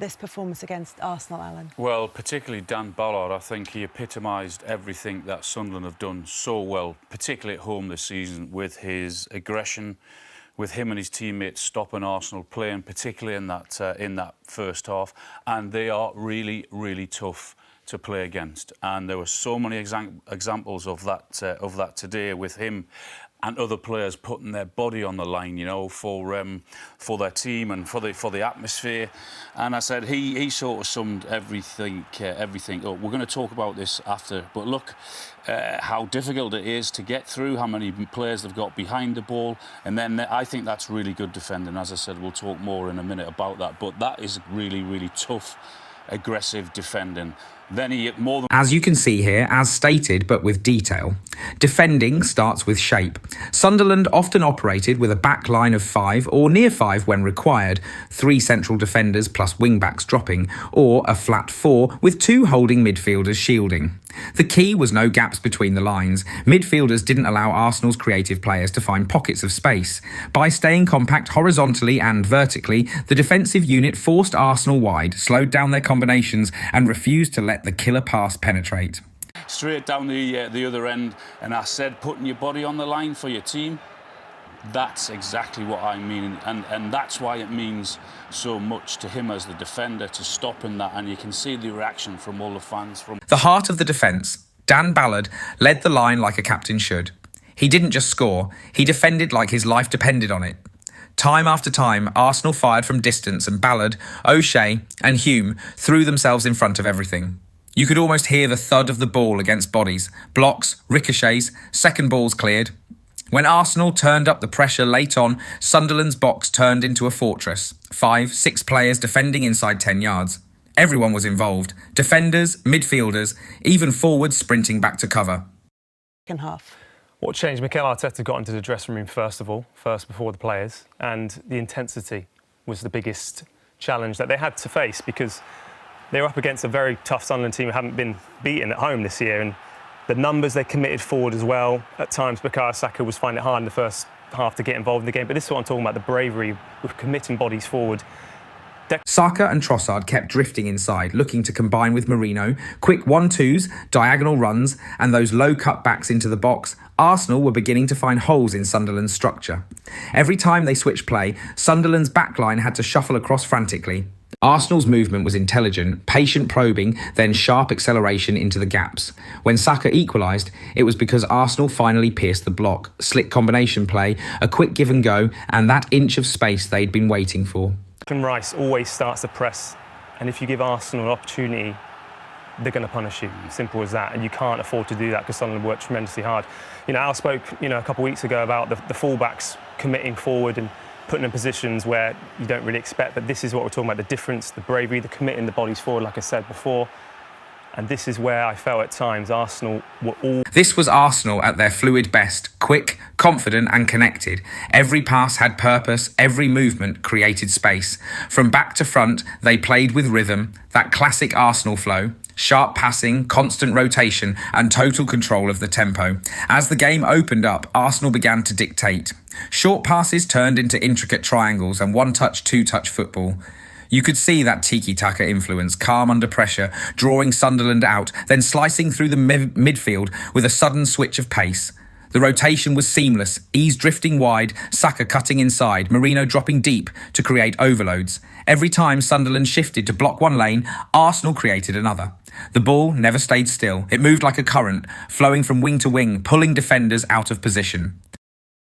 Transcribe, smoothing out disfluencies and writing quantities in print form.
this performance against Arsenal, Alan? Well, particularly Dan Ballard, I think he epitomised everything that Sunderland have done so well, particularly at home this season, with his aggression, with him and his teammates stopping Arsenal playing, particularly in that first half. And they are really, really tough to play against. And there were so many examples of that today, with him and other players putting their body on the line, you know, for their team and for the atmosphere. And I said he sort of summed everything up. We're going to talk about this after, but look how difficult it is to get through, how many players they've got behind the ball, and then I think that's really good defending. As I said, we'll talk more in a minute about that, but that is really, really tough, aggressive defending. Then As you can see here, as stated, but with detail, defending starts with shape. Sunderland often operated with a back line of 5 or near 5 when required, 3 central defenders plus wing-backs dropping, or a flat 4 with 2 holding midfielders shielding. The key was no gaps between the lines. Midfielders didn't allow Arsenal's creative players to find pockets of space. By staying compact horizontally and vertically, the defensive unit forced Arsenal wide, slowed down their combinations and refused to let the killer pass penetrate. Straight down the other end, and I said putting your body on the line for your team. That's exactly what I mean, and that's why it means so much to him as the defender to stopping that, and you can see the reaction from all the fans. The heart of the defence, Dan Ballard, led the line like a captain should. He didn't just score, he defended like his life depended on it. Time after time, Arsenal fired from distance and Ballard, O'Shea and Hume threw themselves in front of everything. You could almost hear the thud of the ball against bodies, blocks, ricochets, second balls cleared. When Arsenal turned up the pressure late on, Sunderland's box turned into a fortress. 5, 6 players defending inside 10 yards. Everyone was involved. Defenders, midfielders, even forwards sprinting back to cover. Second half. What changed? Mikel Arteta got into the dressing room first before the players, and the intensity was the biggest challenge that they had to face, because they were up against a very tough Sunderland team who haven't been beaten at home this year, and the numbers they committed forward as well. At times, Bukayo Saka was finding it hard in the first half to get involved in the game, but this is what I'm talking about, the bravery of committing bodies forward. Saka and Trossard kept drifting inside, looking to combine with Merino. Quick 1-2s, diagonal runs, and those low cutbacks into the box. Arsenal were beginning to find holes in Sunderland's structure. Every time they switched play, Sunderland's backline had to shuffle across frantically. Arsenal's movement was intelligent, patient probing, then sharp acceleration into the gaps. When Saka equalised, it was because Arsenal finally pierced the block. Slick combination play, a quick give and go, and that inch of space they'd been waiting for. Rice always starts the press, and if you give Arsenal an opportunity, they're going to punish you. Simple as that, and you can't afford to do that because Sunderland worked tremendously hard. You know, Al spoke, a couple of weeks ago about the fullbacks committing forward and putting in positions where you don't really expect, but this is what we're talking about, the difference, the bravery, the committing the bodies forward, like I said before. And this is where I felt at times Arsenal were all... This was Arsenal at their fluid best, quick, confident and connected. Every pass had purpose, every movement created space. From back to front, they played with rhythm, that classic Arsenal flow, sharp passing, constant rotation and total control of the tempo. As the game opened up, Arsenal began to dictate. Short passes turned into intricate triangles and one-touch, two-touch football. You could see that tiki-taka influence, calm under pressure, drawing Sunderland out, then slicing through the midfield with a sudden switch of pace. The rotation was seamless, ease drifting wide, Saka cutting inside, Merino dropping deep to create overloads. Every time Sunderland shifted to block one lane, Arsenal created another. The ball never stayed still. It moved like a current, flowing from wing to wing, pulling defenders out of position.